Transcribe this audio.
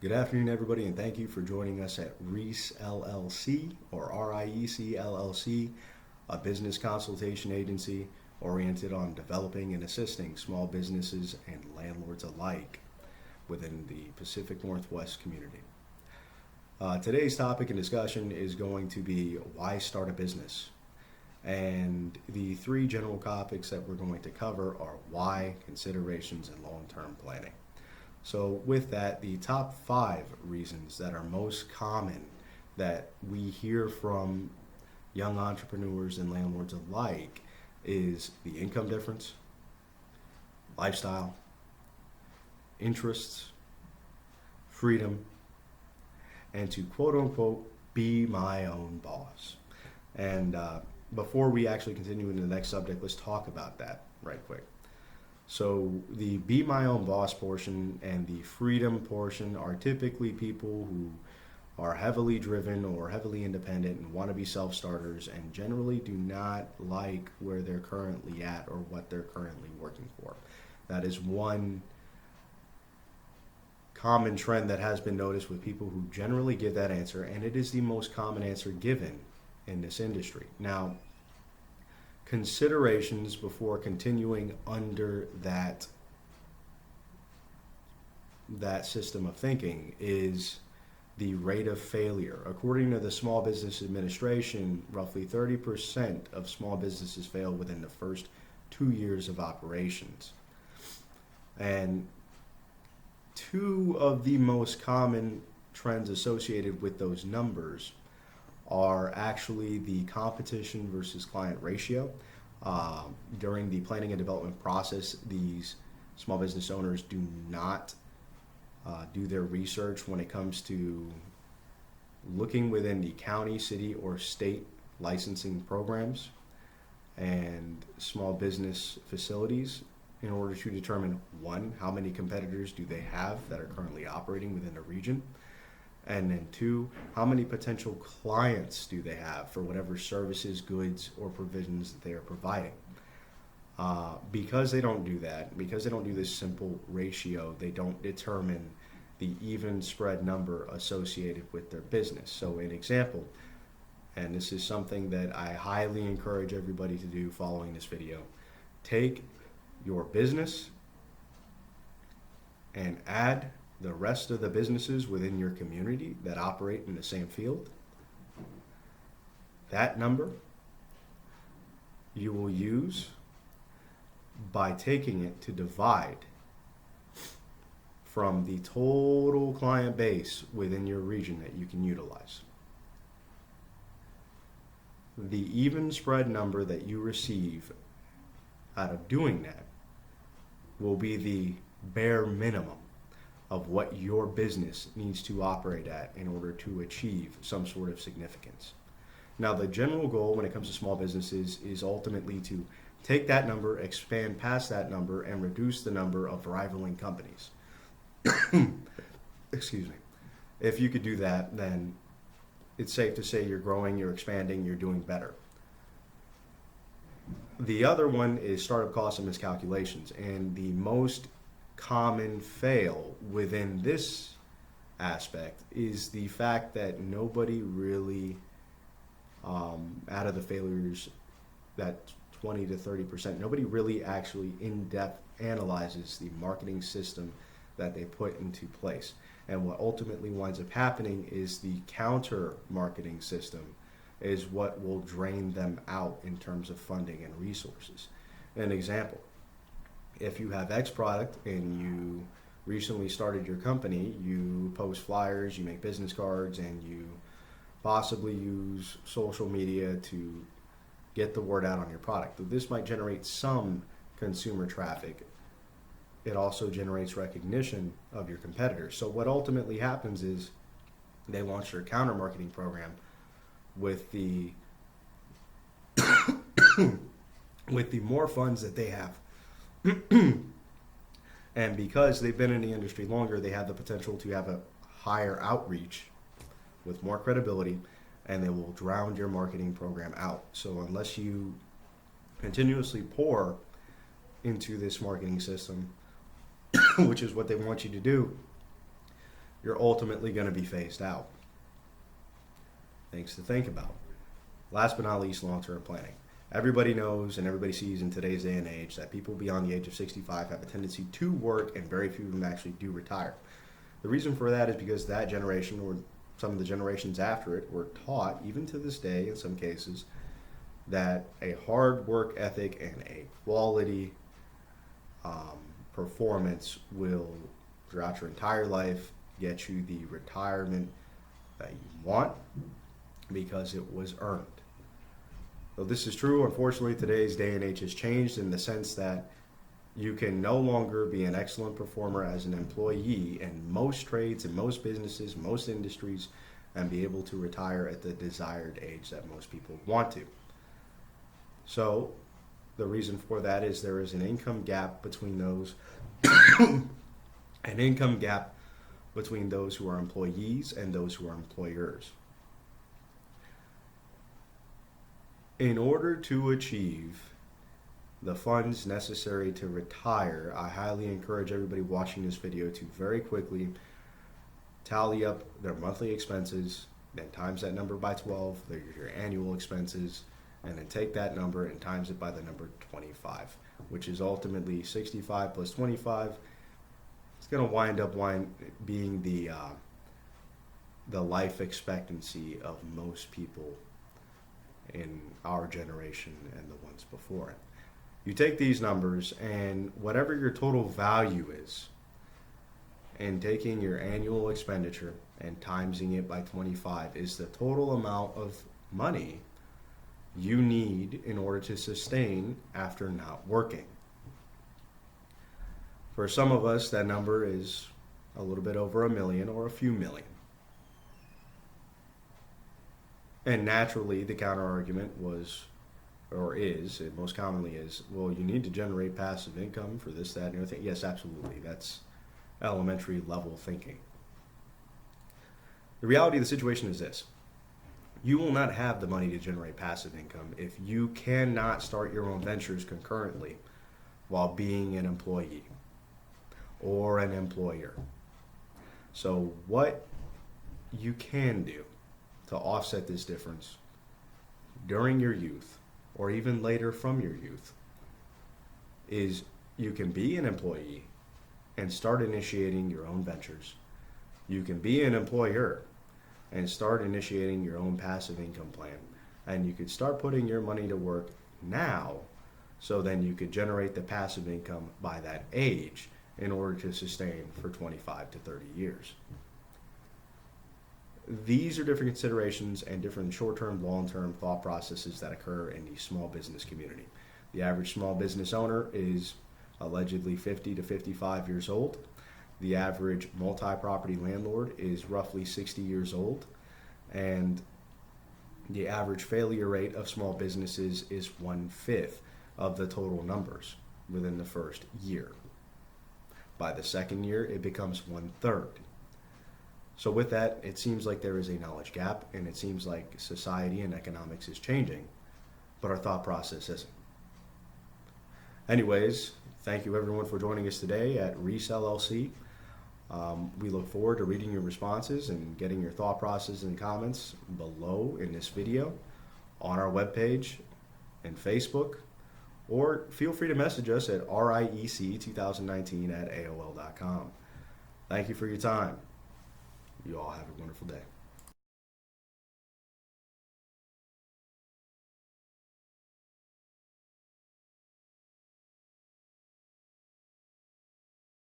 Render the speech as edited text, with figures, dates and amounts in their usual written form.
Good afternoon, everybody, and thank you for joining us at RIEC LLC, or RIEC LLC, a business consultation agency oriented on developing and assisting small businesses and landlords alike within the Pacific Northwest community. Today's topic and discussion is going to be why start a business. And the three general topics that we're going to cover are why, considerations, and long-term planning. So with that, the top 5 reasons that are most common that we hear from young entrepreneurs and landlords alike is the income difference, lifestyle, interests, freedom, and to quote unquote be my own boss. And before we actually continue into the next subject, let's talk about that right quick. So the be my own boss portion and the freedom portion are typically people who are heavily driven or heavily independent and want to be self-starters and generally do not like where they're currently at or what they're currently working for. That is one common trend that has been noticed with people who generally give that answer, and it is the most common answer given in this industry. Now, considerations before continuing under that system of thinking is the rate of failure. According to the Small Business Administration, roughly 30% of small businesses fail within the first 2 years of operations. And 2 of the most common trends associated with those numbers are actually the competition versus client ratio. During the planning and development process, these small business owners do not do their research when it comes to looking within the county, city, or state licensing programs and small business facilities in order to determine, 1, how many competitors do they have that are currently operating within a region, and then 2, how many potential clients do they have for whatever services, goods, or provisions that they are providing. Because they don't do that, because they don't do this simple ratio, they don't determine the even spread number associated with their business. So an example, and this is something that I highly encourage everybody to do following this video, take your business and add the rest of the businesses within your community that operate in the same field. That number you will use by taking it to divide from the total client base within your region that you can utilize. The even spread number that you receive out of doing that will be the bare minimum of what your business needs to operate at in order to achieve some sort of significance. Now, the general goal when it comes to small businesses is ultimately to take that number, expand past that number, and reduce the number of rivaling companies. Excuse me. If you could do that, then it's safe to say you're growing, you're expanding, you're doing better. The other one is startup costs and miscalculations, and the most common fail within this aspect is the fact that nobody really, out of the failures, that 20 to 30%, nobody really actually in-depth analyzes the marketing system that they put into place. And what ultimately winds up happening is the counter marketing system is what will drain them out in terms of funding and resources. An example, if you have X product and you recently started your company, you post flyers, you make business cards, and you possibly use social media to get the word out on your product. This might generate some consumer traffic. It also generates recognition of your competitors. So what ultimately happens is they launch their counter marketing program with the with the more funds that they have. And because they've been in the industry longer, they have the potential to have a higher outreach with more credibility, and they will drown your marketing program out. So unless you continuously pour into this marketing system, which is what they want you to do, you're ultimately going to be phased out. Things to think about. Last but not least, long-term planning. Everybody knows and everybody sees in today's day and age that people beyond the age of 65 have a tendency to work, and very few of them actually do retire. The reason for that is because that generation, or some of the generations after it, were taught, even to this day in some cases, that a hard work ethic and a quality performance will, throughout your entire life, get you the retirement that you want because it was earned. So this is true. Unfortunately, today's day and age has changed in the sense that you can no longer be an excellent performer as an employee in most trades, in most businesses, most industries, and be able to retire at the desired age that most people want to. So the reason for that is there is an income gap between those who are employees and those who are employers. In order to achieve the funds necessary to retire, I highly encourage everybody watching this video to very quickly tally up their monthly expenses, then times that number by 12, your annual expenses, and then take that number and times it by the number 25, which is ultimately 65 plus 25. It's going to wind up being the life expectancy of most people in our generation and the ones before it. You take these numbers and whatever your total value is, and taking your annual expenditure and timesing it by 25 is the total amount of money you need in order to sustain after not working. For some of us, that number is a little bit over $1 million or a few million. And naturally, the counter argument was, or is, it most commonly is, well, you need to generate passive income for this, that, and everything. Yes, absolutely. That's elementary level thinking. The reality of the situation is this. You will not have the money to generate passive income if you cannot start your own ventures concurrently while being an employee or an employer. So what you can do to offset this difference during your youth or even later from your youth is you can be an employee and start initiating your own ventures. You can be an employer and start initiating your own passive income plan. And you could start putting your money to work now, so then you could generate the passive income by that age in order to sustain for 25 to 30 years. These are different considerations and different short-term, long-term thought processes that occur in the small business community. The average small business owner is allegedly 50 to 55 years old. The average multi-property landlord is roughly 60 years old. And the average failure rate of small businesses is 1/5 of the total numbers within the first year. By the second year, it becomes 1/3. So with that, it seems like there is a knowledge gap, and it seems like society and economics is changing, but our thought process isn't. Anyways, thank you everyone for joining us today at RIEC LLC. We look forward to reading your responses and getting your thought process and comments below in this video on our webpage and Facebook, or feel free to message us at RIEC2019 at AOL.com. Thank you for your time. You all have a wonderful day.